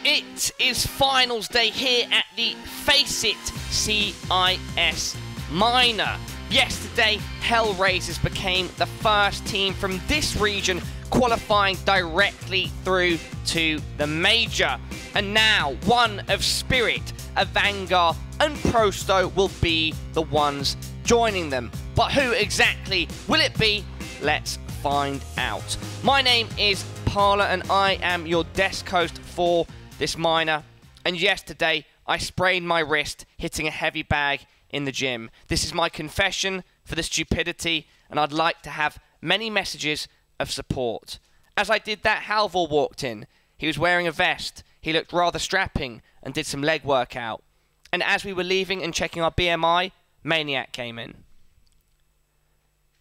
It is finals day here at the FACEIT CIS Minor. Yesterday, Hellraisers became the first team from this region qualifying directly through to the major. And now, one of Spirit, Avangar and Prosto will be the ones joining them. But who exactly will it be? Let's find out. My name is Parla and I am your desk host for this minor. And yesterday, I sprained my wrist hitting a heavy bag in the gym. This is my confession for the stupidity, and I'd like to have many messages of support. As I did that, Halvor walked in. He was wearing a vest. He looked rather strapping and did some leg workout. And as we were leaving and checking our BMI, Maniac came in.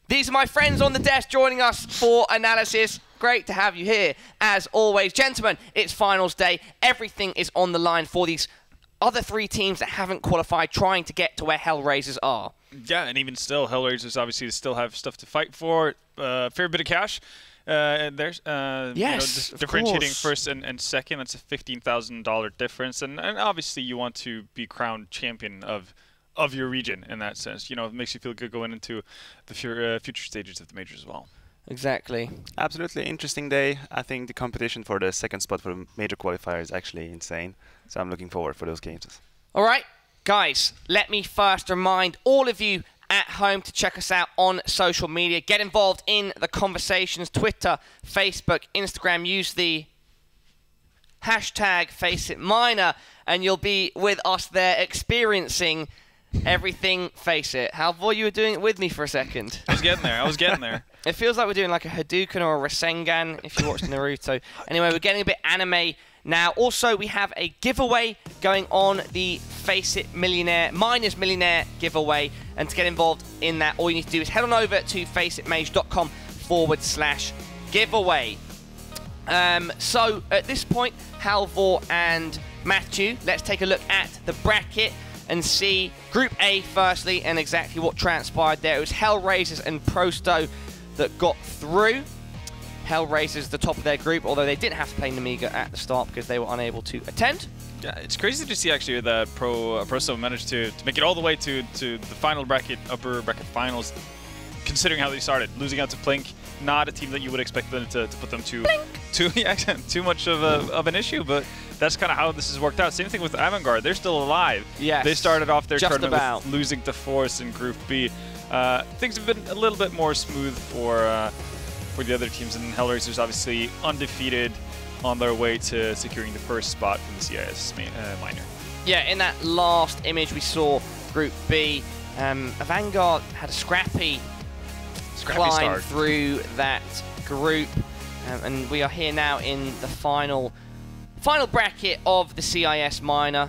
These are my friends on the desk joining us for analysis. Great to have you here, as always. Gentlemen, it's finals day. Everything is on the line for these other three teams that haven't qualified, trying to get to where Hellraisers are. Yeah, and even still, Hellraisers obviously still have stuff to fight for. Fair bit of cash. There's yes, differentiating first and second. That's a $15,000 difference, and obviously you want to be crowned champion of your region in that sense. You know, it makes you feel good going into the future stages of the majors as well. Exactly. Absolutely interesting day. I think the competition for the second spot for the major qualifier is actually insane. So I'm looking forward for those games. All right, guys, let me first remind all of you at home to check us out on social media. Get involved in the conversations. Twitter, Facebook, Instagram. Use the hashtag FACEITMinor and you'll be with us there experiencing everything FACEIT. Halvor, you were doing it with me for a second. I was getting there. It feels like we're doing like a Hadouken or a Rasengan if you watch Naruto. Anyway, we're getting a bit anime now. Also, we have a giveaway going on, the FACEIT Minors Millionaire giveaway. And to get involved in that, all you need to do is head on over to faceitmage.com/giveaway. So at this point, Halvor and Matthew, let's take a look at the bracket and see Group A firstly and exactly what transpired there. It was Hellraisers and Prosto that got through. Hellraisers the top of their group, although they didn't have to play Namiga at the start because they were unable to attend. Yeah, it's crazy to see actually that Prosto managed to make it all the way to the final bracket, upper bracket finals, considering how they started, losing out to Plink. Not a team that you would expect them to put them too much of an issue, but that's kind of how this has worked out. Same thing with Avangar. They're still alive. Yes. They started off their tournament with losing to Force in Group B. Things have been a little bit more smooth for the other teams, and Hellraisers obviously undefeated on their way to securing the first spot from the CIS Minor. Yeah, in that last image we saw Group B, Avangar had a scrappy climb start through that group, and we are here now in the final bracket of the CIS Minor.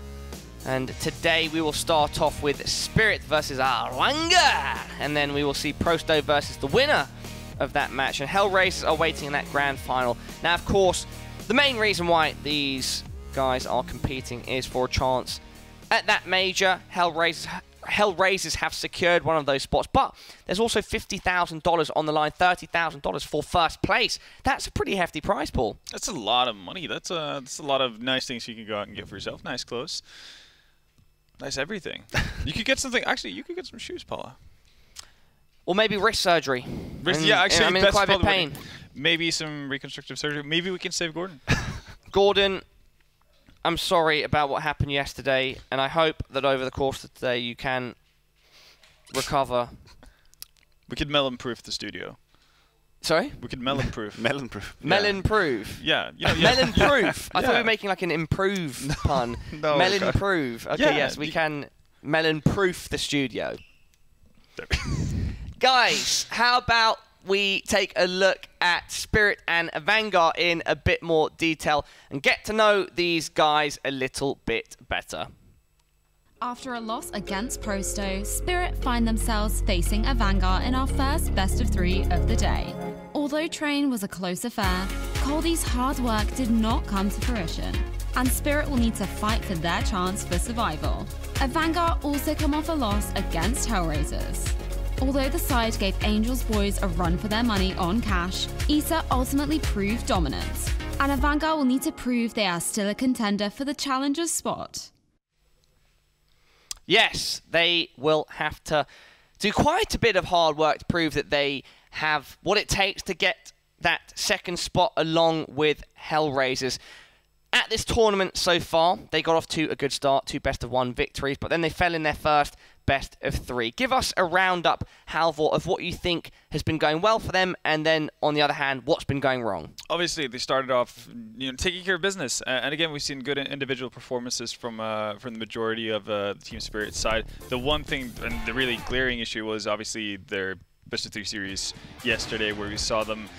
And today we will start off with Spirit versus Avangar, and then we will see Prosto versus the winner of that match. And Hellraisers are waiting in that grand final. Now, of course, the main reason why these guys are competing is for a chance at that major. Hellraisers have secured one of those spots, but there's also $50,000 on the line, $30,000 for first place. That's a pretty hefty prize pool. That's a lot of money. That's a lot of nice things you can go out and get for yourself. Nice clothes. Nice everything. You could get something. Actually, you could get some shoes, Paula. Or maybe wrist surgery. Yeah, actually, I'm in quite a bit of pain. Maybe some reconstructive surgery. Maybe we can save Gordon. Gordon, I'm sorry about what happened yesterday, and I hope that over the course of today you can recover. We could melon-proof the studio. Sorry? We could melon-proof. Melon-proof. Yeah. Melon-proof. Yeah. You know, melon-proof. I thought we were making like an improve pun. No. Melon-proof. Okay, yeah, yes, we can melon-proof the studio. Guys, how about we take a look at Spirit and Avangar in a bit more detail and get to know these guys a little bit better. After a loss against Prosto, Spirit find themselves facing Avangar in our first best of 3 of the day. Although train was a close affair, Coldy's hard work did not come to fruition, and Spirit will need to fight for their chance for survival. Avangar also come off a loss against Hellraisers. Although the side gave Angel's boys a run for their money on cash, Issa ultimately proved dominant. and Avangar will need to prove they are still a contender for the challenger's spot. Yes, they will have to do quite a bit of hard work to prove that they have what it takes to get that second spot along with Hellraisers. At this tournament so far, they got off to a good start, 2 best-of-1 victories, but then they fell in their first best-of-3. Give us a roundup, Halvor, of what you think has been going well for them, and then, on the other hand, what's been going wrong. Obviously, they started off taking care of business. And again, we've seen good individual performances from the majority of the Team Spirit side. The one thing, and the really glaring issue, was obviously their best-of-3 series yesterday, where we saw them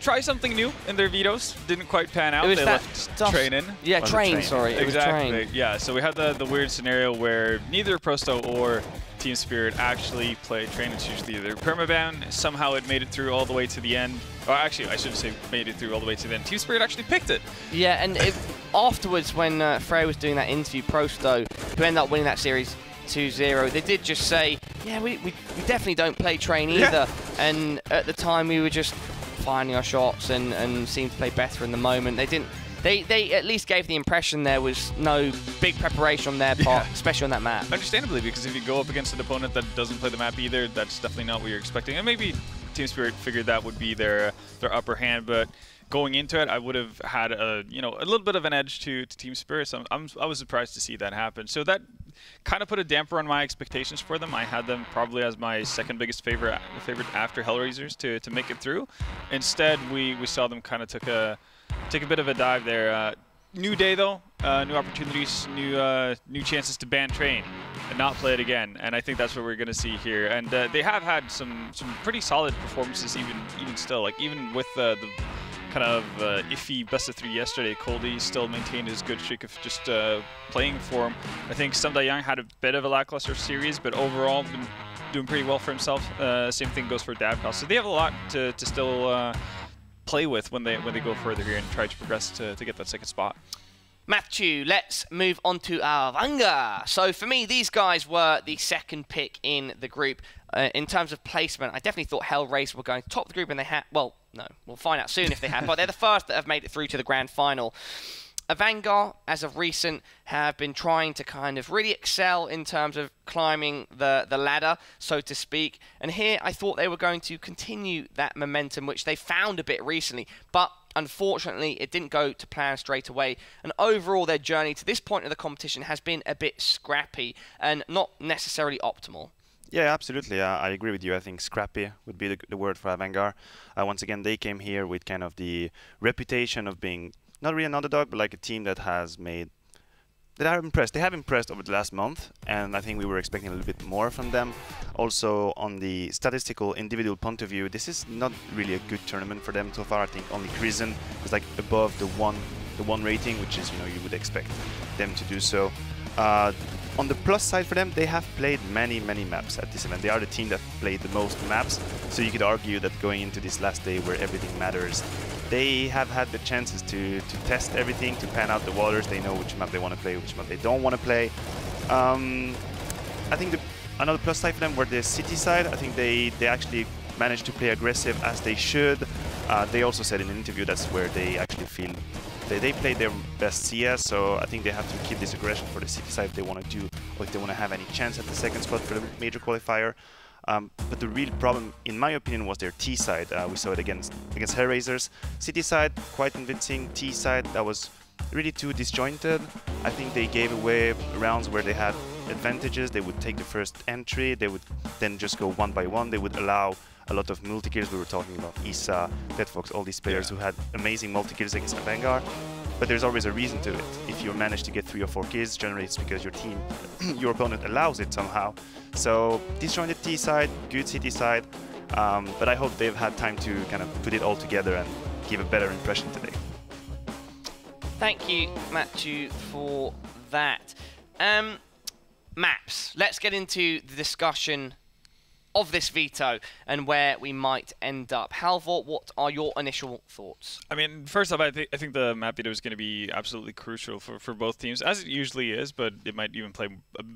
try something new in their vetoes. Didn't quite pan out. It was they that left stuff. train in. Yeah, train, sorry. It Exactly. was train. Yeah, so we had the weird scenario where neither Prosto or Team Spirit actually played train. It's usually either permaban. Somehow it made it through all the way to the end. Or actually, I should say made it through all the way to the end. Team Spirit actually picked it. Yeah, and afterwards, when Frey was doing that interview, Prosto, who ended up winning that series 2-0, they did just say, yeah, we definitely don't play train either. Yeah. And at the time, we were just finding our shots and seemed to play better in the moment. They didn't. They at least gave the impression there was no big preparation on their part, especially on that map. Understandably, because if you go up against an opponent that doesn't play the map either, that's definitely not what you're expecting. And maybe Team Spirit figured that would be their upper hand, but going into it, I would have had a little bit of an edge to Team Spirit. So I was surprised to see that happen. So that kind of put a damper on my expectations for them. I had them probably as my second biggest favorite after Hellraisers to make it through. Instead, we saw them kind of take a bit of a dive there. New day though, new opportunities, new chances to ban train and not play it again. And I think that's what we're going to see here. And they have had some pretty solid performances even still. Like even with the kind of iffy best-of-3 yesterday, Coldy still maintained his good streak of just playing for him. I think Samdayang had a bit of a lackluster series, but overall been doing pretty well for himself. Same thing goes for Davkal. So they have a lot to still play with when they go further here and try to progress to get that second spot. Matthew, let's move on to Avangar. So for me, these guys were the second pick in the group. In terms of placement, I definitely thought Hellraiser were going to top the group, and they had, well, no, we'll find out soon if they have, but they're the first that have made it through to the grand final. Avangar, as of recent, have been trying to kind of really excel in terms of climbing the ladder, so to speak. And here, I thought they were going to continue that momentum, which they found a bit recently. But unfortunately, it didn't go to plan straight away. And overall, their journey to this point of the competition has been a bit scrappy and not necessarily optimal. Yeah, absolutely. I agree with you. I think scrappy would be the word for Avangar. Once again, they came here with kind of the reputation of being not really an underdog, but like a team that has made, that are impressed. They have impressed over the last month, and I think we were expecting a little bit more from them. Also, on the statistical individual point of view, this is not really a good tournament for them so far. I think only Krisen is like above the one rating, which is, you would expect them to do so. On the plus side for them, they have played many maps at this event. They are the team that played the most maps, so you could argue that going into this last day where everything matters, they have had the chances to test everything, to pan out the waters. They know which map they want to play, which map they don't want to play. I think another plus side for them were the city side. I think they actually managed to play aggressive as they should. They also said in an interview that's where they actually feel they played their best CS, so I think they have to keep this aggression for the city side if they want to do, or if they want to have any chance at the second spot for the major qualifier. But the real problem, in my opinion, was their T side. We saw it against Hellraisers. City side, quite convincing. T side, that was really too disjointed. I think they gave away rounds where they had advantages. They would take the first entry, they would then just go one by one. They would allow a lot of multi-kills. We were talking about Isa, Deadfox, all these players who had amazing multi-kills against Avangar. But there's always a reason to it. If you manage to get 3 or 4 kills, generally it's because your team, your opponent allows it somehow. So disjointed T side, good city side, but I hope they've had time to kind of put it all together and give a better impression today. Thank you, Matthew, for that. Maps. Let's get into the discussion of this veto and where we might end up. Halvor, what are your initial thoughts? I mean, first off, I think the map veto is going to be absolutely crucial for both teams, as it usually is, but it might even play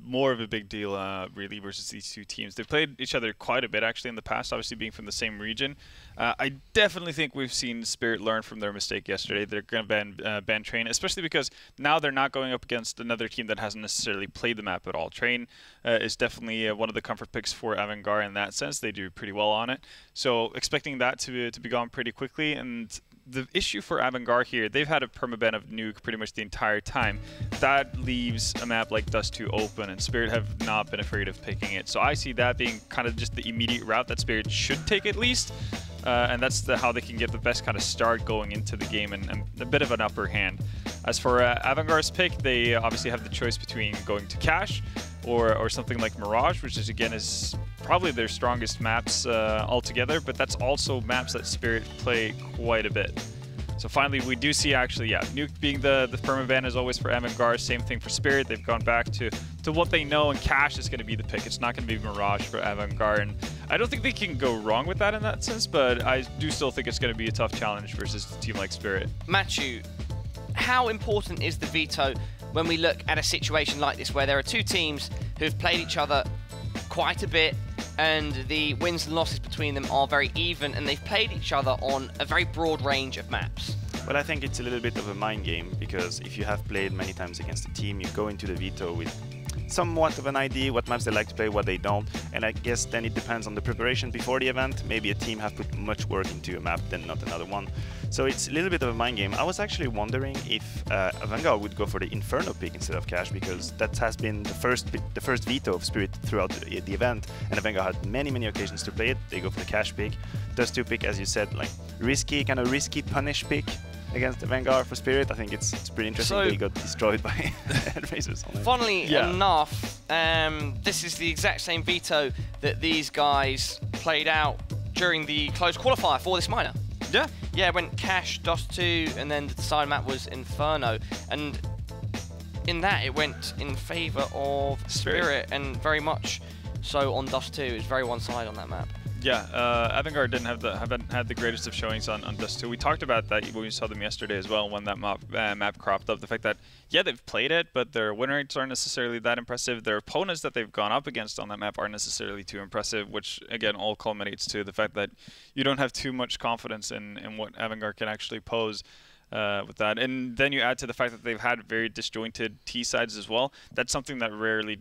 more of a big deal, really, versus these two teams. They've played each other quite a bit, actually, in the past, obviously being from the same region. I definitely think we've seen Spirit learn from their mistake yesterday. They're going to ban Train, especially because now they're not going up against another team that hasn't necessarily played the map at all. Train is definitely one of the comfort picks for Avangar in that sense. They do pretty well on it. So expecting that to be gone pretty quickly. And the issue for Avangar here, they've had a permaban of Nuke pretty much the entire time. That leaves a map like Dust 2 open, and Spirit have not been afraid of picking it. So I see that being kind of just the immediate route that Spirit should take at least. And that's how they can get the best kind of start going into the game and a bit of an upper hand. As for Avangar's pick, they obviously have the choice between going to Cache or something like Mirage, which is again is probably their strongest maps altogether, but that's also maps that Spirit play quite a bit. So finally, we do see actually, yeah, Nuke being the permaban as always for Avangar. Same thing for Spirit. They've gone back to what they know, and Cache is going to be the pick. It's not going to be Mirage for Avangar, and I don't think they can go wrong with that in that sense, but I do still think it's going to be a tough challenge versus a team like Spirit. Matthew, how important is the veto when we look at a situation like this where there are two teams who have played each other quite a bit and the wins and losses between them are very even, and they've played each other on a very broad range of maps? Well, I think it's a little bit of a mind game, because if you have played many times against a team, you go into the veto with somewhat of an idea what maps they like to play, what they don't, and I guess then it depends on the preparation before the event. Maybe a team have put much work into a map than not another one. So it's a little bit of a mind game. I was actually wondering if Avangar would go for the Inferno pick instead of Cache, because that has been the first veto of Spirit throughout the event, and Avangar had many occasions to play it. They go for the Cache pick. Dust 2 pick, as you said, like kind of risky punish pick against Avangar for Spirit. I think it's pretty interesting. They got destroyed by Hellraisers. Funnily enough, this is the exact same veto that these guys played out during the closed qualifier for this minor. Yeah, it went Cache, Dust 2, and then the side map was Inferno. And in that, it went in favour of Spirit, and very much so on Dust 2. It was very one-sided on that map. Yeah, Avangar haven't had the greatest of showings on Dust 2. We talked about that when we saw them yesterday as well when that map cropped up. The fact that, yeah, they've played it, but their win rates aren't necessarily that impressive. Their opponents that they've gone up against on that map aren't necessarily too impressive, which, again, all culminates to the fact that you don't have too much confidence in what Avangar can actually pose with that. And then you add to the fact that they've had very disjointed T-sides as well. That's something that rarely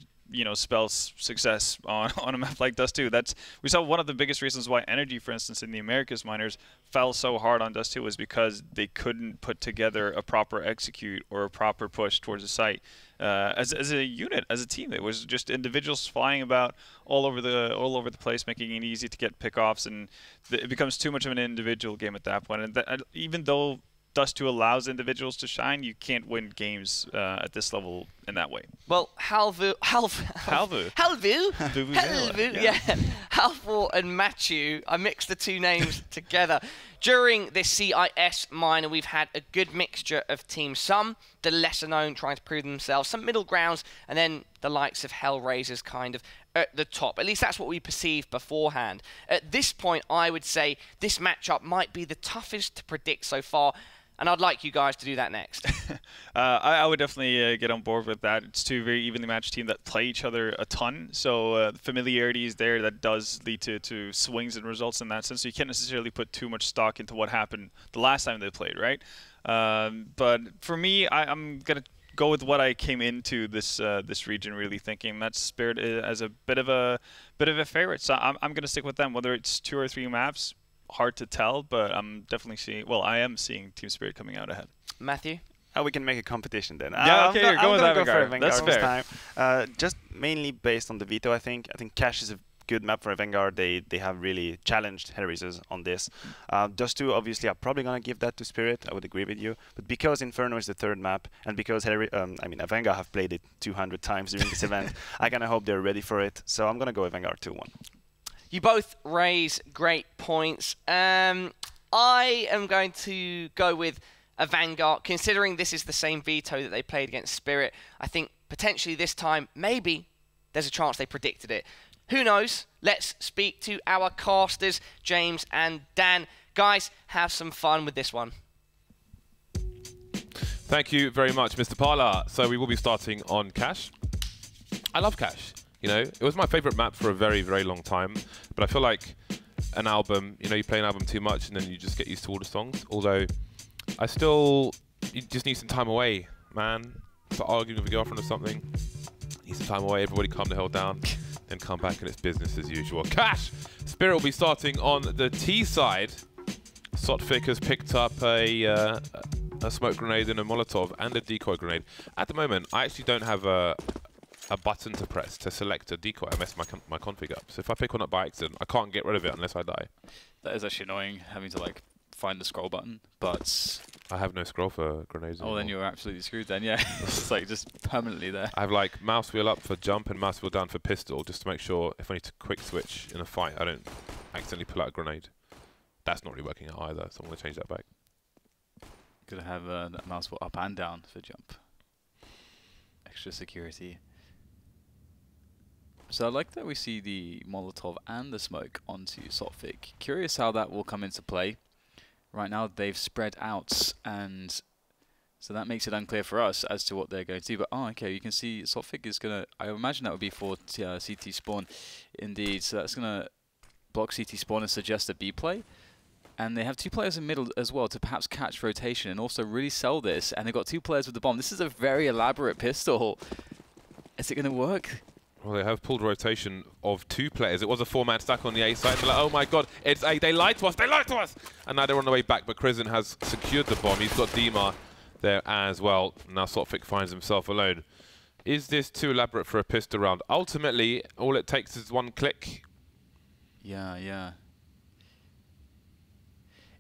spells success on a map like Dust 2. We saw one of the biggest reasons why Energy, for instance, in the Americas minors fell so hard on Dust 2 was because they couldn't put together a proper execute or a proper push towards the site as a unit, as a team. It was just individuals flying about all over the place, making it easy to get pickoffs, and it becomes too much of an individual game at that point. And even though Dust 2 allows individuals to shine, you can't win games at this level in that way. Well, Halvor, Halvor and Matthew, I mixed the two names together. During this CIS minor, we've had a good mixture of teams. Some, the lesser known, trying to prove themselves, some middle grounds, and then the likes of Hellraisers kind of at the top. At least that's what we perceived beforehand. At this point, I would say this matchup might be the toughest to predict so far, and I'd like you guys to do that next. I would definitely get on board with that. It's two very evenly matched teams that play each other a ton, so the familiarity is there. That does lead to swings and results in that sense, so you can't necessarily put too much stock into what happened the last time they played, right? But for me, I'm going to go with what I came into this region really thinking. That's Spirit as a bit of a favorite, so I'm going to stick with them. Whether it's 2 or 3 maps, hard to tell, but I'm definitely I am seeing Team Spirit coming out ahead. Matthew? We can make a competition then. Yeah, okay, you're going with Avangar. That's fair. Time. Just mainly based on the veto, I think. I think Cache is a good map for Avangar. They have really challenged Hellraisers on this. Dust 2, obviously, I'm probably going to give that to Spirit. I would agree with you. But because Inferno is the 3rd map, and because Avangar have played it 200 times during this event, I kind of hope they're ready for it. So I'm going to go Avangar 2-1. You both raise great points. I am going to go with Avangar, considering this is the same veto that they played against Spirit. I think potentially this time, maybe there's a chance they predicted it. Who knows? Let's speak to our casters, James and Dan. Guys, have some fun with this one. Thank you very much, Mr. Parla. So we will be starting on Cache. I love Cache. You know, it was my favorite map for a very, very long time. But I feel like an album, you know, you play an album too much and then you just get used to all the songs. Although, you just need some time away, man. Start arguing with your girlfriend or something. Need some time away, everybody calm the hell down. Then come back and it's business as usual. Cache! Spirit will be starting on the T side. Sotfik has picked up a smoke grenade and a Molotov and a decoy grenade. At the moment, I actually don't have a button to press to select a decoy. I messed my config up. So if I pick one up by accident, I can't get rid of it unless I die. That is actually annoying, having to like find the scroll button, but I have no scroll for grenades anymore. then you're absolutely screwed then, yeah. It's like just permanently there. I have like mouse wheel up for jump and mouse wheel down for pistol, just to make sure if I need to quick switch in a fight, I don't accidentally pull out a grenade. That's not really working out either, so I'm going to change that back. Gotta have that mouse wheel up and down for jump. Extra security. So I like that we see the Molotov and the smoke onto Sotfik. Curious how that will come into play. Right now they've spread out, and so that makes it unclear for us as to what they're going to do. But okay, you can see Sotfik is gonna. I imagine that would be for CT spawn, indeed. So that's gonna block CT spawn and suggest a B play. And they have two players in middle as well to perhaps catch rotation and also really sell this. And they've got two players with the bomb. This is a very elaborate pistol. Is it going to work? Well, they have pulled rotation of two players. It was a four-man stack on the A side. They're like, oh my god, it's A. They lied to us. They lied to us. And now they're on the way back. But Crizin has secured the bomb. He's got Dima there as well. Now Sotfik finds himself alone. Is this too elaborate for a pistol round? Ultimately, all it takes is one click. Yeah.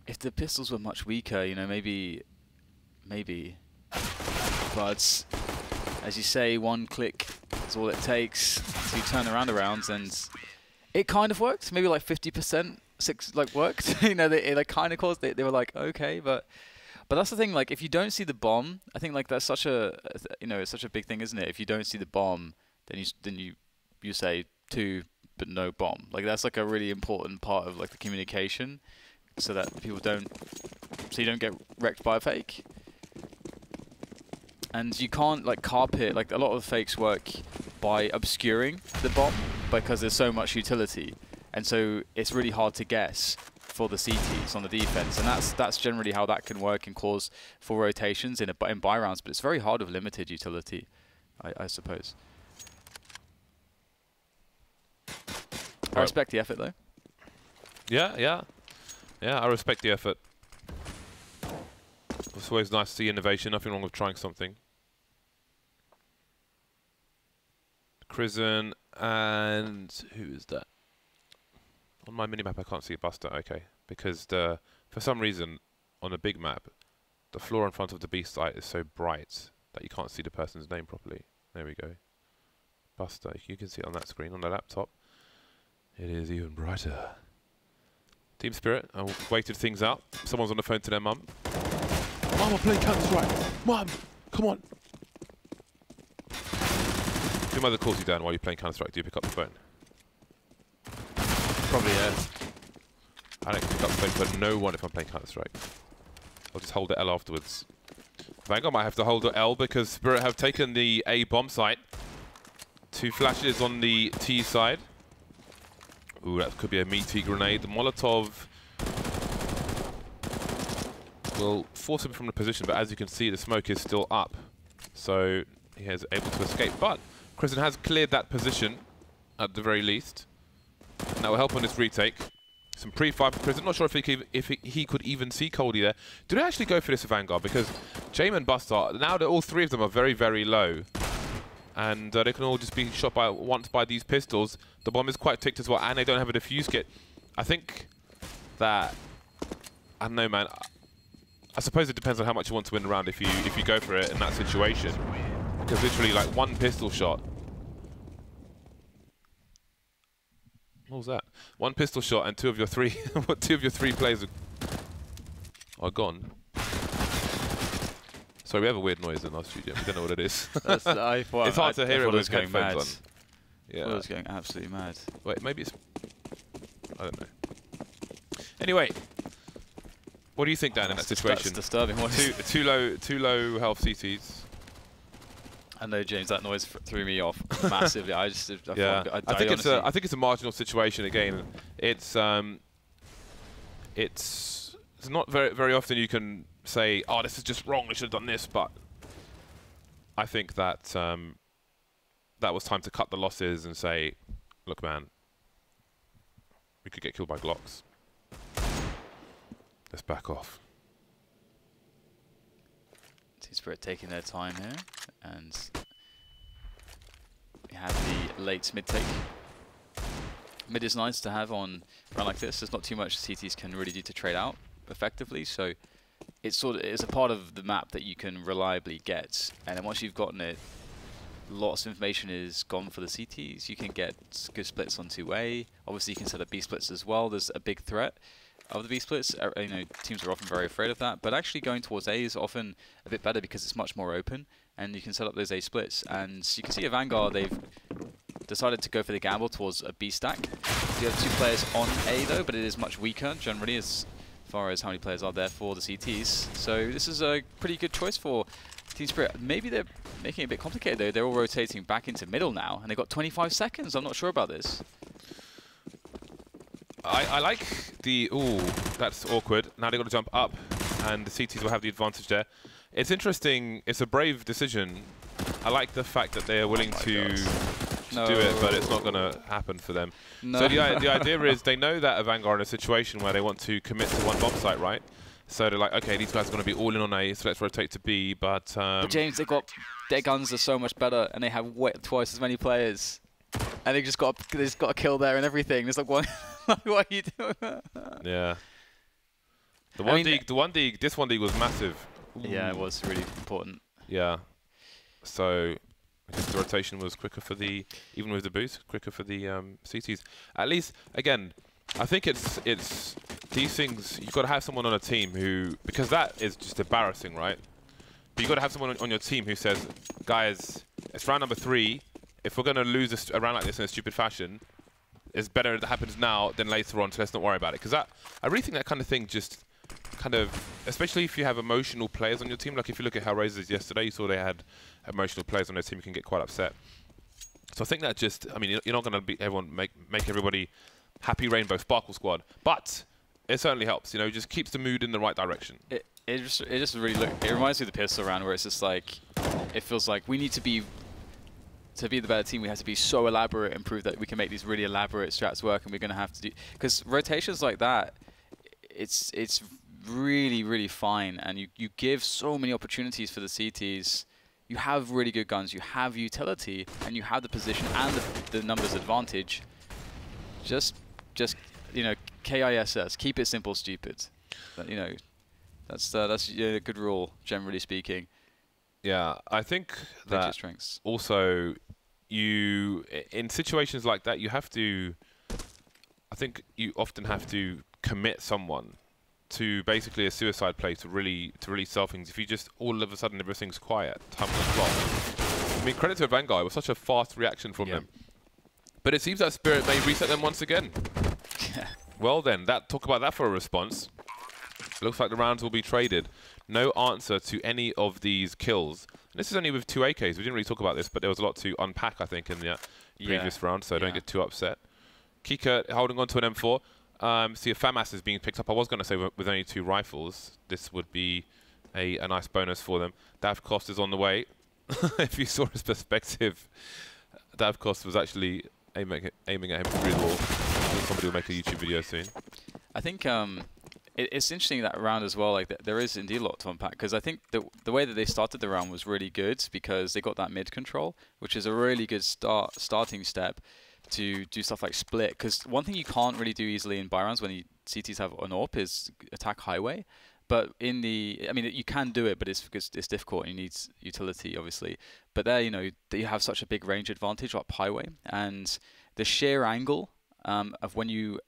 If the pistols were much weaker, you know, maybe. But as you say, one click is all it takes to turn around the rounds, and it kind of worked. Maybe like 50%, worked. You know, it like kind of caused. They were like, okay, but that's the thing. Like, if you don't see the bomb, I think like that's such a it's such a big thing, isn't it? If you don't see the bomb, then you say two, but no bomb. Like that's like a really important part of like the communication. So that people so you don't get wrecked by a fake. And you can't like carpet, like a lot of the fakes work by obscuring the bomb because there's so much utility. And so it's really hard to guess for the CTs on the defense. And that's generally how that can work and cause full rotations in buy rounds, but it's very hard with limited utility, I suppose. I respect the effort though. Yeah, I respect the effort. It's always nice to see innovation. Nothing wrong with trying something. Crizin and who is that? On my minimap I can't see a Buster. Okay, because for some reason on a big map, the floor in front of the B site is so bright that you can't see the person's name properly. There we go. Buster. You can see it on that screen on the laptop. It is even brighter. Team Spirit, I waited things out. Someone's on the phone to their mum. Mum, I'm playing Counter-Strike. Mum, come on. If your mother calls you down while you're playing Counter-Strike, do you pick up the phone? Probably, yeah. I don't pick up the phone for no one if I'm playing Counter-Strike. I'll just hold the L afterwards. Avangar might have to hold the L because Spirit have taken the A bomb site. Two flashes on the T side. Ooh, that could be a meaty grenade. The Molotov will force him from the position, but as you can see, the smoke is still up. So he is able to escape. But Crizin has cleared that position, at the very least. And that will help on this retake. Some pre-fire for Crizin. Not sure if he could even see Coldie there. Do they actually go for this Avangar? Because Jaime and Buster, now that all three of them are very, very low, and they can all just be shot once by these pistols. The bomb is quite ticked as well, and they don't have a defuse kit. I think that, I don't know, man. I suppose it depends on how much you want to win the round if you go for it in that situation. Because literally, like one pistol shot. What was that? One pistol shot, and two of your three players are gone. Sorry, we have a weird noise in our studio. We don't know what it is. It's hard to hear it with headphones on. Yeah. I was going absolutely mad. Wait, maybe it's... I don't know. Anyway, what do you think, Dan, in that situation? That's disturbing. Too low health CTs. I know, James. That noise threw me off massively. I think it's a marginal situation again. It's not very often you can say, oh, this is just wrong. We should have done this. But I think that that was time to cut the losses and say, look, man, we could get killed by Glocks. Let's back off. Team Spirit taking their time here, and we have the late mid take. Mid is nice to have on a run like this. There's not too much CTs can really do to trade out effectively, so it's a part of the map that you can reliably get. And then once you've gotten it, lots of information is gone for the CTs. You can get good splits on 2A. Obviously, you can set up B splits as well. There's a big threat of the B splits. You know, teams are often very afraid of that, but actually going towards A is often a bit better because it's much more open, and you can set up those A splits. And you can see Avangar, they've decided to go for the gamble towards a B stack. You have 2 players on A though, but it is much weaker generally as far as how many players are there for the CTs. So this is a pretty good choice for Team Spirit. Maybe they're making it a bit complicated though. They're all rotating back into middle now, and they've got 25 seconds. I'm not sure about this. I like the... Ooh, that's awkward. Now they've got to jump up, and the CTs will have the advantage there. It's interesting. It's a brave decision. I like the fact that they are willing to do it, but it's not going to happen for them. No. So the idea is they know that Avangar are in a situation where they want to commit to one bomb site, right? So they're like, okay, these guys are going to be all in on A, so let's rotate to B, but James, their guns are so much better, and they have twice as many players. And they just got a kill there and everything. It's like, what are you doing? Yeah. This 1D was massive. Ooh. Yeah, it was really important. Yeah. So I guess the rotation was quicker for even with the boost, quicker for the CTs. At least, again, I think it's these things. You've got to have someone on a team who, because that is just embarrassing, right? But you've got to have someone on your team who says, guys, it's round number 3. If we're going to lose a round like this in a stupid fashion, it's better if it happens now than later on, so let's not worry about it. Because I really think that kind of thing just kind of, especially if you have emotional players on your team, like if you look at Hellraisers yesterday, you saw they had emotional players on their team, you can get quite upset. So I think that just, I mean, you're not going to make everybody happy rainbow sparkle squad, but it certainly helps, you know, just keeps the mood in the right direction. It just really it reminds me of the pistol round where it's just like, it feels like we need to be the better team, we have to be so elaborate and prove that we can make these really elaborate strats work, and we're going to have to do, because rotations like that, it's really, really fine, and you give so many opportunities for the CTs. You have really good guns, you have utility, and you have the position and the numbers advantage. Just you know, KISS, keep it simple, stupid. But, you know, that's a good rule, generally speaking. Yeah, I think that also in situations like that, you have to, I think you often have to commit someone to basically a suicide play to really sell things. If you just all of a sudden everything's quiet, time to flop. I mean, credit to Avangar, it was such a fast reaction from them. But it seems that Spirit may reset them once again. Well then, talk about that for a response. Looks like the rounds will be traded. No answer to any of these kills. And this is only with 2 AKs. We didn't really talk about this, but there was a lot to unpack, I think, in the previous round, so don't get too upset. Kika holding on to an M4. See, a FAMAS is being picked up. I was going to say with only 2 rifles, this would be a nice bonus for them. Davkost is on the way. If you saw his perspective, Davkost was actually aiming at him through the wall. I think somebody will make a YouTube video soon. I think it's interesting that round as well. Like there is indeed a lot to unpack, because I think the way that they started the round was really good, because they got that mid control, which is a really good starting step to do stuff like split. Because one thing you can't really do easily in buy rounds when CTs have an AWP is attack highway. But I mean, you can do it, but it's difficult and you need utility, obviously. But there, you know, you have such a big range advantage up highway, and the sheer angle of when you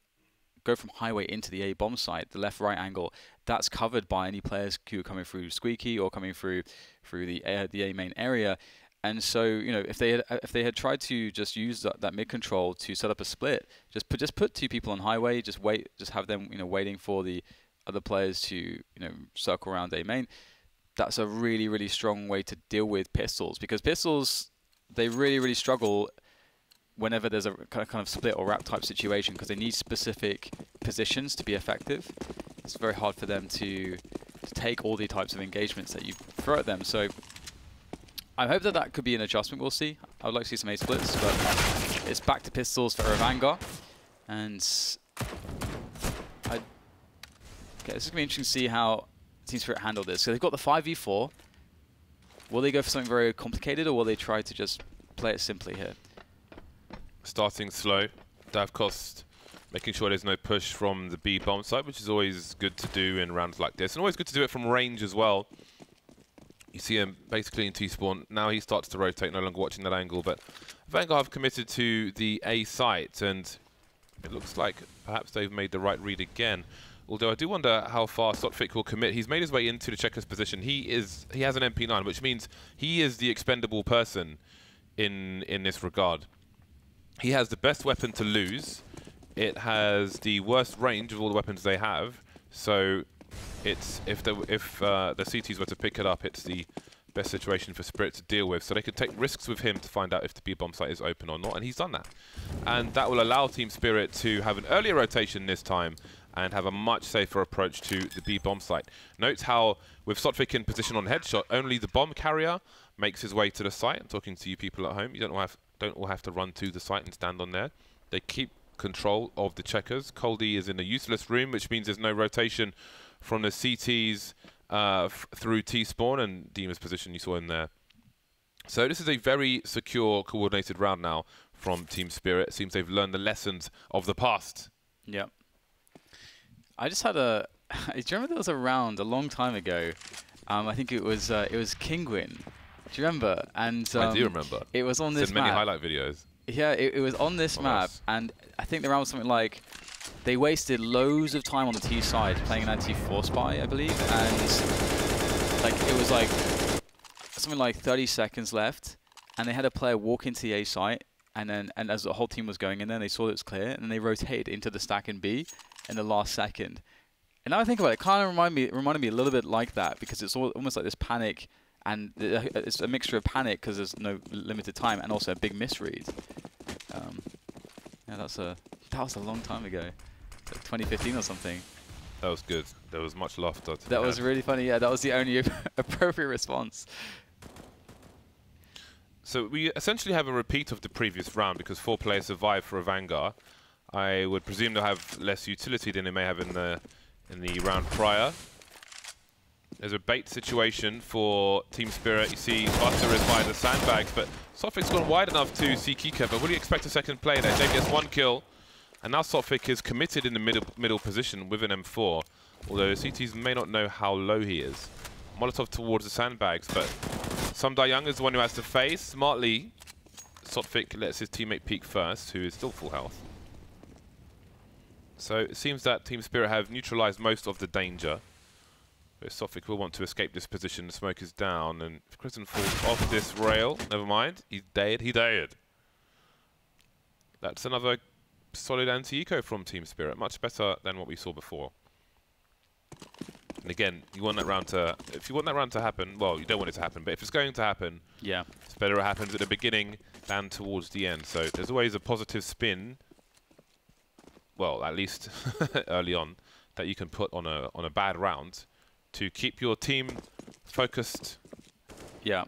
go from highway into the A bomb site, the left-right angle, that's covered by any players who are coming through Squeaky or coming through the A main area. And so, you know, if they had tried to just use that mid control to set up a split, just put 2 people on highway, just have them, you know, waiting for the other players to, you know, circle around A main. That's a really, really strong way to deal with pistols, because pistols, they really, really struggle whenever there's a kind of split or wrap type situation, because they need specific positions to be effective. It's very hard for them to take all the types of engagements that you throw at them. So I hope that could be an adjustment we'll see. I would like to see some A splits, but it's back to pistols for Avangar. And okay, this is going to be interesting to see how Team Spirit handle this. So they've got the 5v4. Will they go for something very complicated, or will they try to just play it simply here? Starting slow. Dive cost, making sure there's no push from the B bomb site, which is always good to do in rounds like this. And always good to do it from range as well. You see him basically in T-spawn. Now he starts to rotate, no longer watching that angle. But Avangar have committed to the A site, and it looks like perhaps they've made the right read again. Although I do wonder how far Sotfik will commit. He's made his way into the checkers position. He has an MP9, which means he is the expendable person in this regard. He has the best weapon to lose. It has the worst range of all the weapons they have. So it's if the CTs were to pick it up, it's the best situation for Spirit to deal with. So they could take risks with him to find out if the B bomb site is open or not, and he's done that. And that will allow Team Spirit to have an earlier rotation this time and have a much safer approach to the B bomb site. Note how, with Sotfik in position on headshot, only the bomb carrier makes his way to the site. I'm talking to you people at home. You don't all have to run to the site and stand on there. They keep control of the checkers. Coldy is in a useless room, which means there's no rotation from the CTs through T-spawn, and Dima's position, you saw him there. So this is a very secure, coordinated round now from Team Spirit. It seems they've learned the lessons of the past. Yeah. I just had a... Do you remember there was a round a long time ago? I think it was Kinguin. Do you remember? And I do remember. It was on this map. many highlight videos. Yeah, it was on this map, and I think the round was something like they wasted loads of time on the T side playing an anti-4 spy, I believe, and like it was like something like 30 seconds left, and they had a player walk into the A site, and as the whole team was going in there, they saw it was clear, and then they rotated into the stack in B in the last second. And now I think about it, it kind of reminded me a little bit like that, because it's almost like this panic. And it's a mixture of panic because there's no limited time, and also a big misread. Yeah, that was a long time ago, like 2015 or something. That was good. There was much laughter. That was really funny. Yeah, that was the only appropriate response. So we essentially have a repeat of the previous round because 4 players survived for Avangar. I would presume they'll have less utility than they may have in the round prior. There's a bait situation for Team Spirit. You see Butter is by the sandbags, but Sotfik's gone wide enough to see Kika, but would you expect a second play there? Jay gets 1 kill, and now Sotfik is committed in the middle position with an M4, although CTs may not know how low he is. Molotov towards the sandbags, but Sumda Young is the one who has to face. Smartly, Sotfik lets his teammate peek first, who is still full health. So it seems that Team Spirit have neutralized most of the danger. But Sotfik will want to escape this position. The smoke is down, and if Kristen falls off this rail, never mind. He's dead. He died. That's another solid anti-eco from Team Spirit. Much better than what we saw before. And again, you want that round to... If you want that round to happen, well, you don't want it to happen, but if it's going to happen, yeah, it's better it happens at the beginning than towards the end. So there's always a positive spin, well, at least early on, that you can put on a bad round, to keep your team focused. Yeah.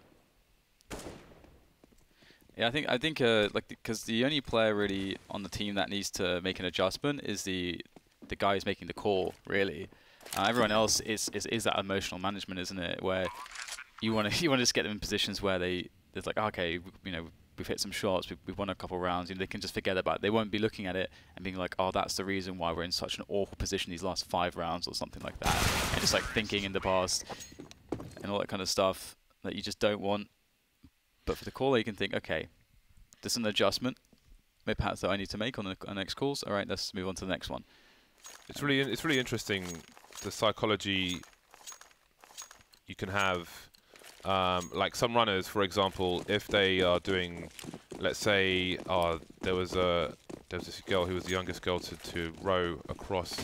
Yeah, I think like because the only player really on the team that needs to make an adjustment is the guy who's making the call, really. Everyone else is that emotional management, isn't it? Where you want to just get them in positions where there's like, okay, you know, we've hit some shots, we've won a couple of rounds, you know, they can just forget about it. They won't be looking at it and being like, oh, that's the reason why we're in such an awful position these last 5 rounds or something like that. And just like thinking in the past and all that kind of stuff that you just don't want. But for the caller, you can think, okay, this is an adjustment, maybe perhaps that I need to make on the next calls. All right, let's move on to the next one. It's really interesting, the psychology you can have like some runners, for example, if they are doing, let's say, there was this girl who was the youngest girl to row across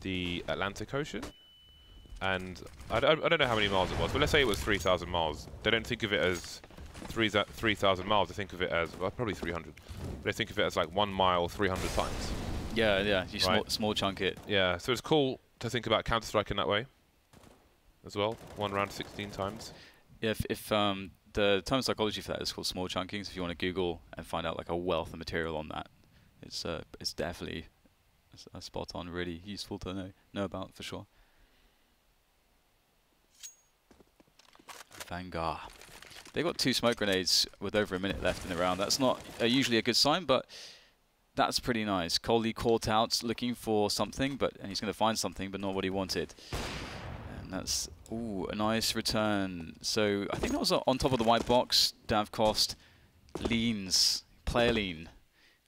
the Atlantic Ocean, and I don't know how many miles it was, but let's say it was 3,000 miles. They don't think of it as 3,000 miles. They think of it as, well, probably 300. They think of it as like 1 mile 300 times. Yeah, yeah. You right? small chunk it. Yeah, so it's cool to think about Counter-Strike in that way as well. 1 round 16 times. Yeah, if the term psychology for that is called small chunking. So if you want to Google and find out like a wealth of material on that, it's definitely a spot on, really useful to know about for sure. Avangar. They got 2 smoke grenades with over a minute left in the round. That's not usually a good sign, but that's pretty nice. Coley caught out looking for something, and he's going to find something, but not what he wanted. And that's a nice return. So I think that was on top of the white box. Davcost leans, player lean,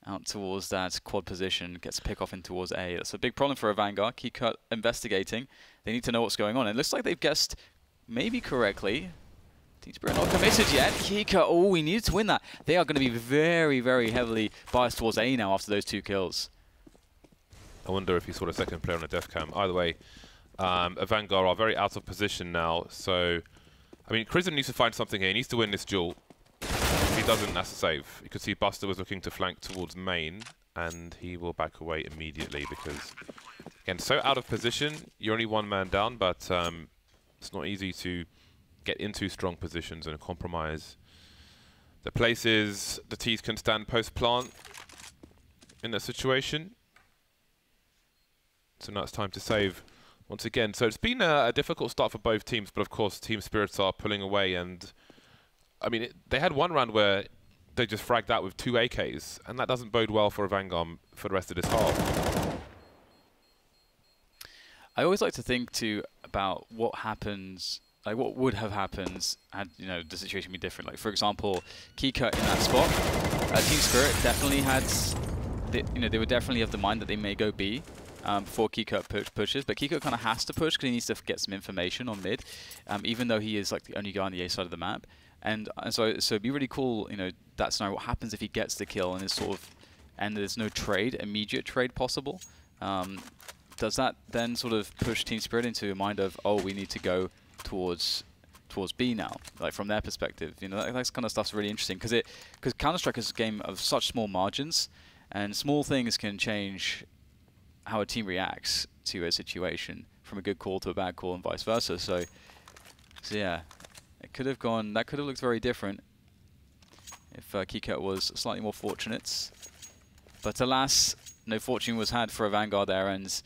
out towards that quad position, gets a pick off in towards A. That's a big problem for Avangar. Keycut investigating. They need to know what's going on. It looks like they've guessed maybe correctly. Team Spirit not committed yet. Keycut, we needed to win that. They are going to be very, very heavily biased towards A now after those 2 kills. I wonder if he saw the second player on the death cam. Either way, Avangar are very out of position now. So, I mean, Crism needs to find something here. He needs to win this duel. If he doesn't, that's a save. You could see Buster was looking to flank towards main, and he will back away immediately because, again, so out of position. You're only 1 man down, but it's not easy to get into strong positions and compromise the places the T's can stand post-plant in that situation. So now it's time to save once again. So it's been a difficult start for both teams, but of course Team Spirits are pulling away, and I mean, they had 1 round where they just fragged out with 2 AKs, and that doesn't bode well for Avangar for the rest of this half. I always like to think too about what happens, like what would have happened had the situation been different. Like for example, Keycut in that spot, Team Spirit definitely had, they would definitely have the mind that they may go B before Keycut pushes, but Keycut kind of has to push because he needs to get some information on mid, even though he is like the only guy on the A side of the map. And so it'd be really cool, that scenario. What happens if he gets the kill and there's no immediate trade possible? Does that then sort of push Team Spirit into a mind of, we need to go towards B now, like from their perspective? That kind of stuff's really interesting because Counter-Strike is a game of such small margins, and small things can change how a team reacts to a situation, from a good call to a bad call and vice versa. So yeah, that could have looked very different if Keycut was slightly more fortunate. But alas, no fortune was had for Avangar there, and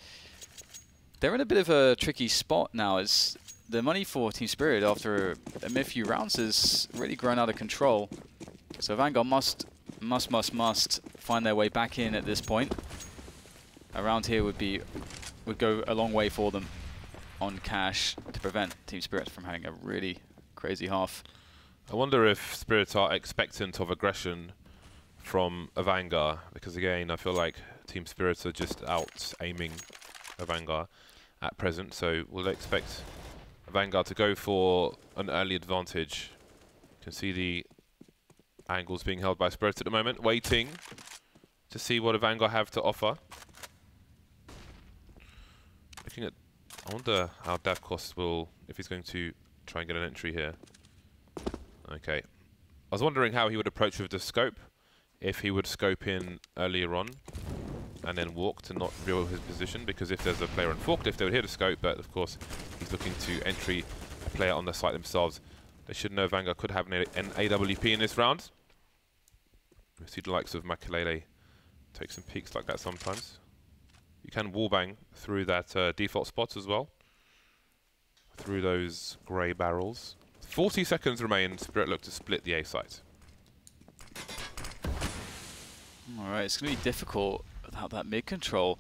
they're in a bit of a tricky spot now, as the money for Team Spirit after a mere few rounds has really grown out of control. So Avangar must find their way back in at this point. A round here would go a long way for them on cash to prevent Team Spirit from having a really crazy half. I wonder if Spirits are expectant of aggression from Avangar, because again, I feel like Team Spirits are just out aiming Avangar at present, so we'll expect Avangar to go for an early advantage. You can see the angles being held by Spirits at the moment, waiting to see what Avangar have to offer. Looking at, I wonder how Davcost will, if he's going to try and get an entry here. Okay. I was wondering how he would approach with the scope, if he would scope in earlier on and then walk to not reveal his position, because if there's a player on forklift, they would hear the scope, but of course he's looking to entry a player on the site themselves. They should know Avangar could have an AWP in this round. We see the likes of Makalele take some peeks like that sometimes. You can wallbang through that default spot as well, through those grey barrels. 40 seconds remain. Spirit look to split the A site. Alright, it's going to be difficult without that mid control.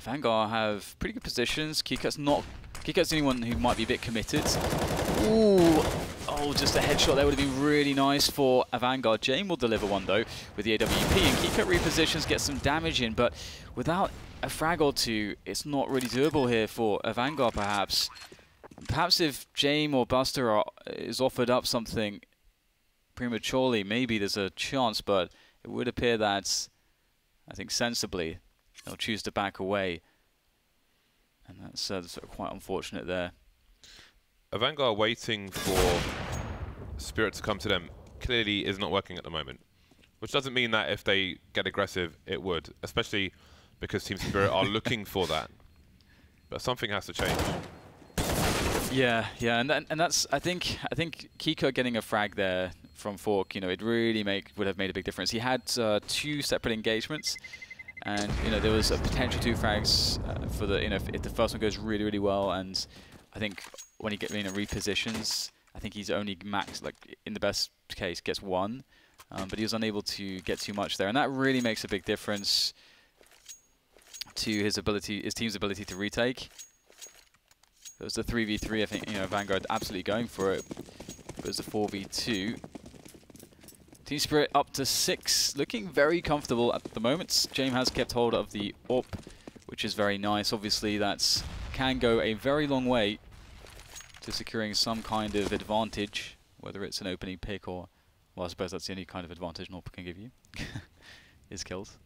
Avangar have pretty good positions. Keycut's the only one who might be a bit committed. Ooh! Oh, just a headshot there would have been really nice for Avangar. Jane will deliver one though with the AWP, and Keycut repositions, gets some damage in, but without a frag or two, it's not really doable here for Avangar perhaps. perhaps if Jame or Buster is offered up something prematurely, maybe there's a chance, but it would appear that, I think sensibly, they'll choose to back away. And that's sort of quite unfortunate there. Avangar waiting for Spirit to come to them clearly is not working at the moment. Which doesn't mean that if they get aggressive, it would. Especially because Team Spirit are looking for that. But something has to change. Yeah, and that's I think Kiko getting a frag there from Fork, you know, it really would have made a big difference. He had 2 separate engagements, and you know there was a potential 2 frags for the, you know, if the first one goes really, really well, and I think when he repositions, I think he's only max, like in the best case, gets 1, but he was unable to get too much there, and that really makes a big difference to his team's ability to retake. It was the 3v3, I think, you know, Vanguard absolutely going for it. It was the 4v2. Team Spirit up to 6, looking very comfortable at the moment. Jame has kept hold of the AWP, which is very nice. Obviously, that can go a very long way to securing some kind of advantage, whether it's an opening pick or, well, I suppose that's the only kind of advantage an AWP can give you, is kills.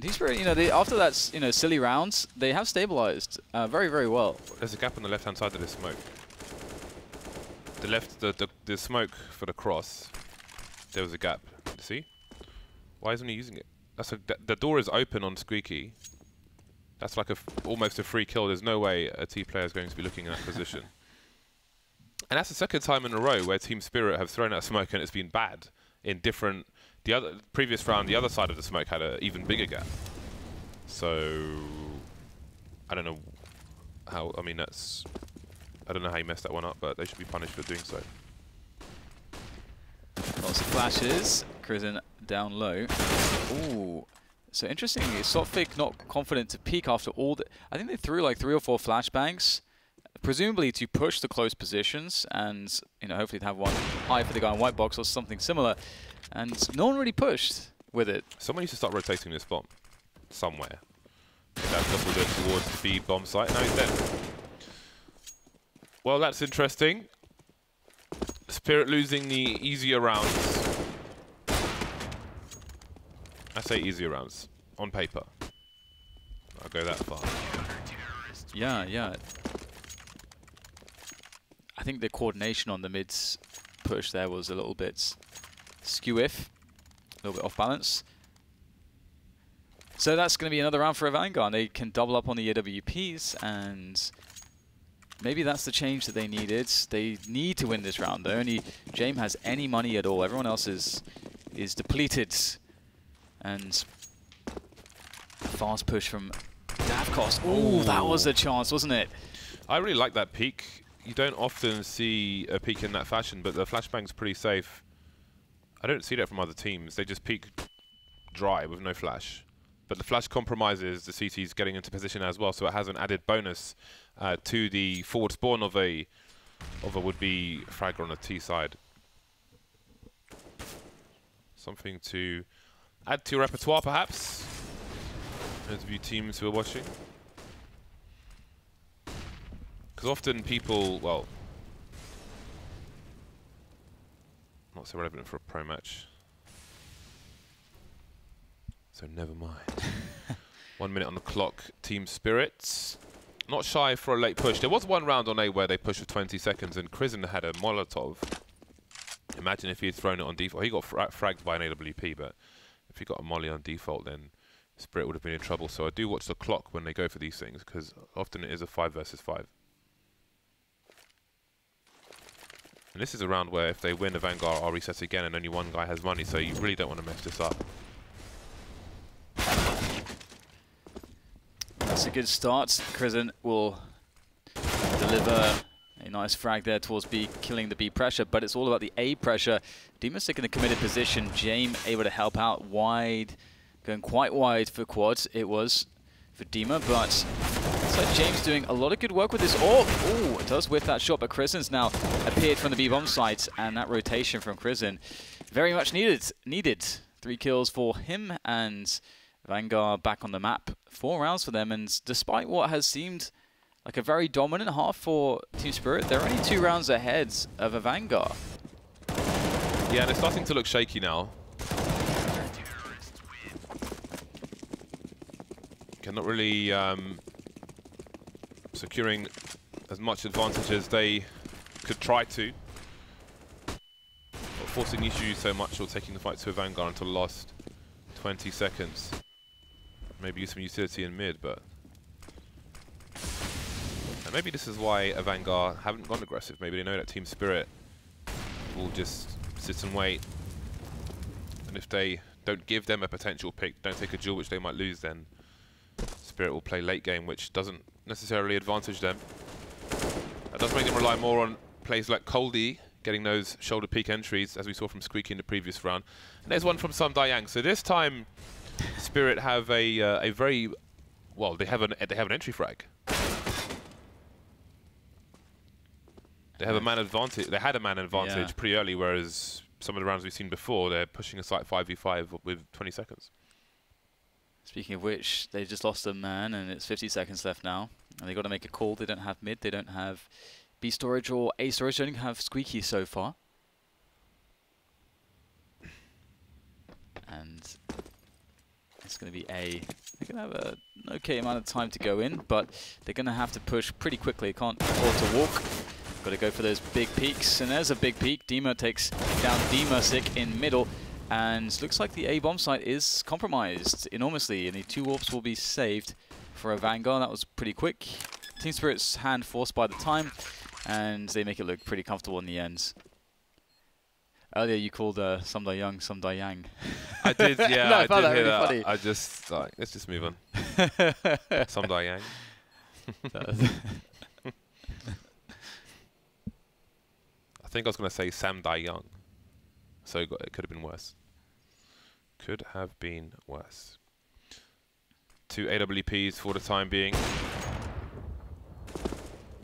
Team Spirit, you know, after that, you know, silly rounds, they have stabilized very, very well. There's a gap on the left-hand side of this smoke. The smoke for the cross, there was a gap. See? Why isn't he using it? The door is open on Squeaky. That's like almost a free kill. There's no way a T player is going to be looking in that position. And that's the second time in a row where Team Spirit have thrown out smoke and it's been bad in different. The previous round, the other side of the smoke had an even bigger gap. So I don't know how. I mean, I don't know how you messed that one up, but they should be punished for doing so. Lots of flashes. Crimson down low. Ooh. So interestingly, Sotfig not confident to peek after all the. I think they threw like 3 or 4 flashbangs, presumably to push the close positions, and you know, hopefully to have one high for the guy in white box or something similar. And no one really pushed with it. Someone needs to start rotating this bomb somewhere. That doubled it towards the bomb site. Now he's dead. Well, that's interesting. Spirit losing the easier rounds. I say easier rounds on paper. I'll go that far. Yeah. I think the coordination on the mid's push there was a little bit skew-if, a little bit off balance. So that's going to be another round for Avangar. They can double up on the AWPs, and maybe that's the change that they needed. They need to win this round, though. Only Jame has any money at all. Everyone else is depleted. And fast push from Davkos. Ooh, that was a chance, wasn't it? I really like that peek. You don't often see a peek in that fashion, but the flashbang's pretty safe. I don't see that from other teams. They just peek dry with no flash. But the flash compromises the CTs getting into position as well, so it has an added bonus to the forward spawn of a would-be fragger on a T side. Something to add to your repertoire, perhaps, those of you teams who are watching. Because often people, well, not so relevant for a pro match. So never mind. 1 minute on the clock. Team Spirits not shy for a late push. There was one round on A where they pushed for 20 seconds and Crimson had a Molotov. Imagine if he had thrown it on default. He got fragged by an AWP, but if he got a molly on default, then Spirit would have been in trouble. So I do watch the clock when they go for these things, because often it is a 5 versus 5. And this is a round where if they win, the Avangar are reset again and only one guy has money, so you really don't want to mess this up. That's a good start. Crimson will deliver a nice frag there towards B, killing the B pressure, but it's all about the A pressure. Demon's taking the committed position. Jame able to help out wide, going quite wide for quads. It was for Dima, but so James doing a lot of good work with this. Oh, it does whiff that shot, but Crimson's now appeared from the B bomb site, and that rotation from Crimson very much needed. 3 kills for him, and Avangar back on the map. 4 rounds for them, and despite what has seemed like a very dominant half for Team Spirit. They're only 2 rounds ahead of Avangar. Yeah, and it's starting to look shaky now. Okay, not really securing as much advantage as they could try to. Not forcing issues so much or taking the fight to Avangar until the last 20 seconds. Maybe use some utility in mid, but... And maybe this is why Avangar haven't gone aggressive. Maybe they know that Team Spirit will just sit and wait. And if they don't give them a potential pick, don't take a duel which they might lose, then Spirit will play late game, which doesn't necessarily advantage them. That does make them rely more on plays like Coldy, getting those shoulder peak entries, as we saw from Squeaky in the previous round. And there's one from Sam Dayang. So this time, Spirit have a very, well, they have an entry frag. They have a man advantage. They had a man advantage pretty early, whereas some of the rounds we've seen before, they're pushing a slight 5v5 with 20 seconds. Speaking of which, they just lost a man, and it's 50 seconds left now. And they've got to make a call. They don't have mid. They don't have B storage or A storage. They don't have Squeaky so far. And it's going to be A. They're going to have an okay amount of time to go in, but they're going to have to push pretty quickly. They can't afford to walk. Got to go for those big peaks, and there's a big peak. Dima takes down Dimersic in middle, and looks like the A bomb site is compromised enormously, and the 2 warps will be saved for Avangar. That was pretty quick. Team Spirit's hand forced by the time, and they make it look pretty comfortable in the end. Earlier you called Sam Dayang Sam Dayang. I did, yeah, No, I did hear really that. funny. I just, like, let's just move on. Sam Dayang. I think I was going to say Sam Dayang. So it could have been worse. Could have been worse. 2 AWPs for the time being.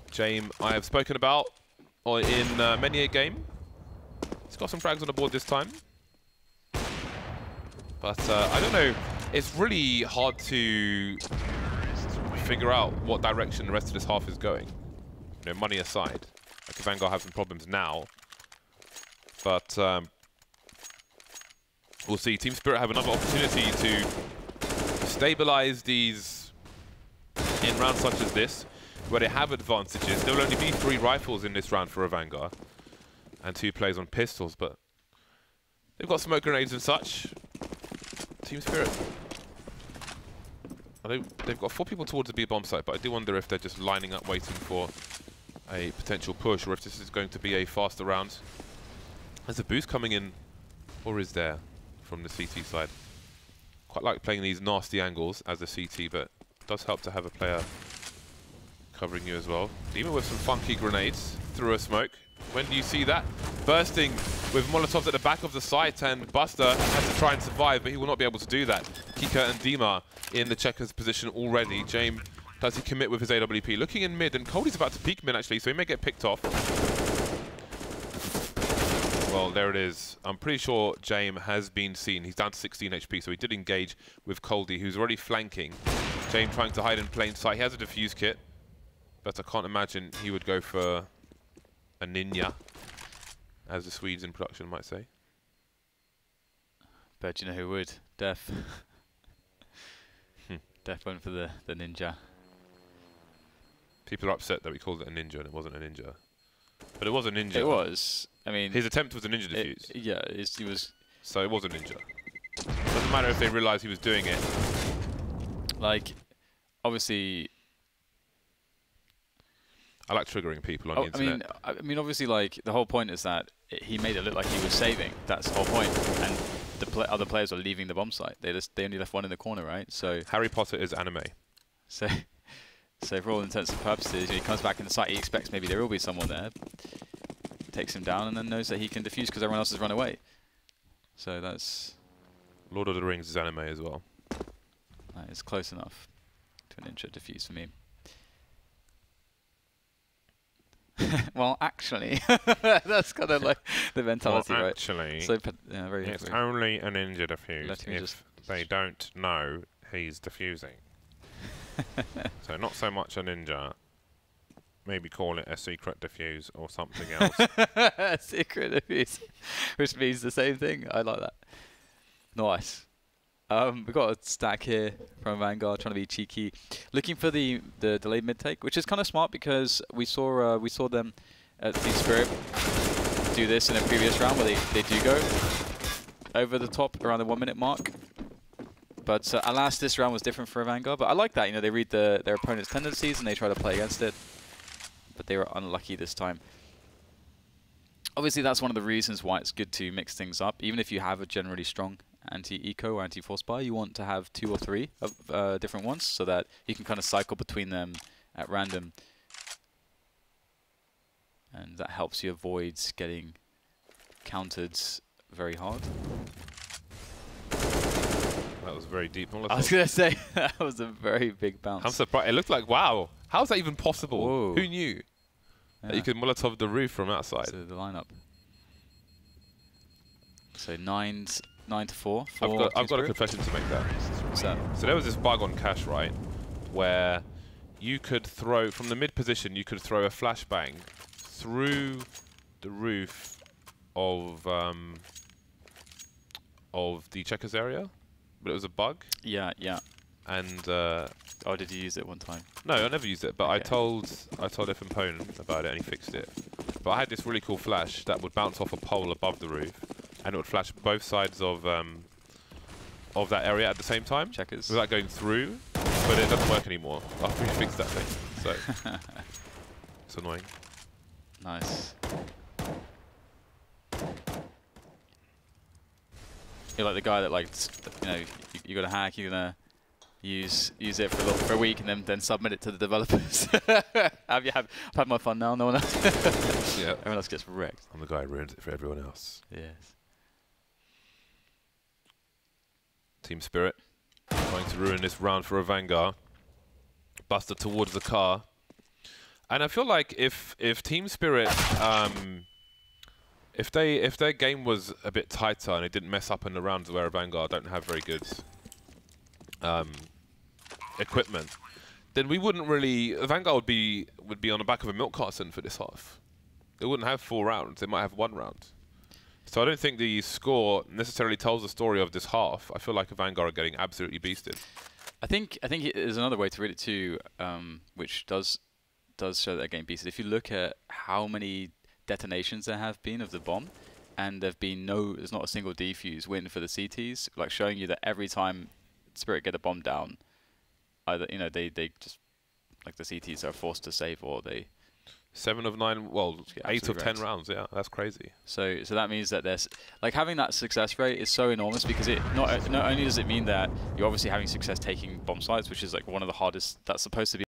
James, I have spoken about in many a game. He's got some frags on the board this time. But I don't know. It's really hard to figure out what direction the rest of this half is going. You know, money aside. Like Avangar have some problems now. But we'll see. Team Spirit have another opportunity to stabilize these in rounds such as this, where they have advantages. There will only be 3 rifles in this round for Avangar, and 2 plays on pistols, but they've got smoke grenades and such. Team Spirit. They've got 4 people towards the B bomb site, but I do wonder if they're just lining up waiting for a potential push, or if this is going to be a faster round. There's a boost coming in, or is there, from the CT side. Quite like playing these nasty angles as a CT, but it does help to have a player covering you as well. Even with some funky grenades through a smoke. When do you see that? Bursting with Molotovs at the back of the site, and Buster has to try and survive, but he will not be able to do that. Kika and Dima in the checkers position already. James, does he commit with his AWP? Looking in mid, and Cody's about to peek mid actually, so he may get picked off. Well, there it is. I'm pretty sure James has been seen. He's down to 16 HP, so he did engage with Coldy, who's already flanking. James trying to hide in plain sight. He has a defuse kit, but I can't imagine he would go for a ninja, as the Swedes in production might say. But you know who would? Def. Def went for the ninja. People are upset that we called it a ninja and it wasn't a ninja. But it was a ninja. It was. I mean, his attempt was a ninja defuse. Yeah, he was. So it was a ninja. Doesn't matter if they realised he was doing it. Like, obviously. I like triggering people on the internet. I mean, obviously, like the whole point is that he made it look like he was saving. That's the whole point. And the other players were leaving the bomb site. They only left one in the corner, right? So Harry Potter is anime. So for all intents and purposes, when he comes back in the site, he expects maybe there will be someone there. Takes him down, and then knows that he can defuse because everyone else has run away. So that's... Lord of the Rings is anime as well. That is close enough to an ninja defuse for me. Well, actually, that's kind of like the mentality, well, right? Actually, so, yeah, very it's only a ninja defuse if they don't know he's defusing. So not so much a ninja. maybe call it a secret diffuse or something else. Secret diffuse, which means the same thing. I like that. Nice. We've got a stack here from Avangar, trying to be cheeky, looking for the delayed mid take, which is kind of smart because we saw them at Team Spirit do this in a previous round where they do go over the top around the 1 minute mark. But alas, this round was different for Avangar. But I like that, you know, they read their opponent's tendencies and they try to play against it. But they were unlucky this time. Obviously, that's one of the reasons why it's good to mix things up. Even if you have a generally strong anti-eco or anti-force buy, you want to have 2 or 3 of different ones so that you can kind of cycle between them at random. And that helps you avoid getting countered very hard. That was very deep. I was going to say, that was a very big bounce. I'm surprised. It looked like, wow, how is that even possible? Whoa. Who knew that you could Molotov the roof from outside? So the lineup. So 9 to 4. I've got a confession to make there. What's that? So there was this bug on Cash, right, where you could throw, from the mid position, you could throw a flashbang through the roof of the checkers area, but it was a bug. Yeah, yeah. And oh, did you use it one time? no, I never used it, but Okay. I told Fmpone about it and he fixed it. But I had this really cool flash that would bounce off a pole above the roof, and it would flash both sides of that area at the same time, Checkers. without going through. But it doesn't work anymore after we fixed that thing. So it's annoying. Nice. You're like the guy that, like, you know, you got a hack, you're gonna use it for a week and then submit it to the developers. I've had my fun now. No one else. Yeah. Everyone else gets wrecked. I'm the guy who ruins it for everyone else. Yes. Team Spirit trying to ruin this round for Avangar. Buster towards the car. And I feel like if Team Spirit, if their game was a bit tighter and it didn't mess up in the rounds where Avangar don't have very good equipment, then we wouldn't really. Avangar would be on the back of a milk carton for this half. They wouldn't have 4 rounds. They might have 1 round. So I don't think the score necessarily tells the story of this half. I feel like Avangar are getting absolutely beasted. I think there's another way to read it too, which does show that they're getting beasted. If you look at how many detonations there have been of the bomb, and there's not a single defuse win for the CTs, like showing you that every time Spirit get a bomb down, either, you know, they just, like, the CTs are forced to save, or they 7 of 9, well, 8 of 10 wrecked. rounds. Yeah, that's crazy. So that means that there's, like, having that success rate is so enormous, because it not only does it mean that you're obviously having success taking bomb sites, which is like one of the hardest. That's supposed to be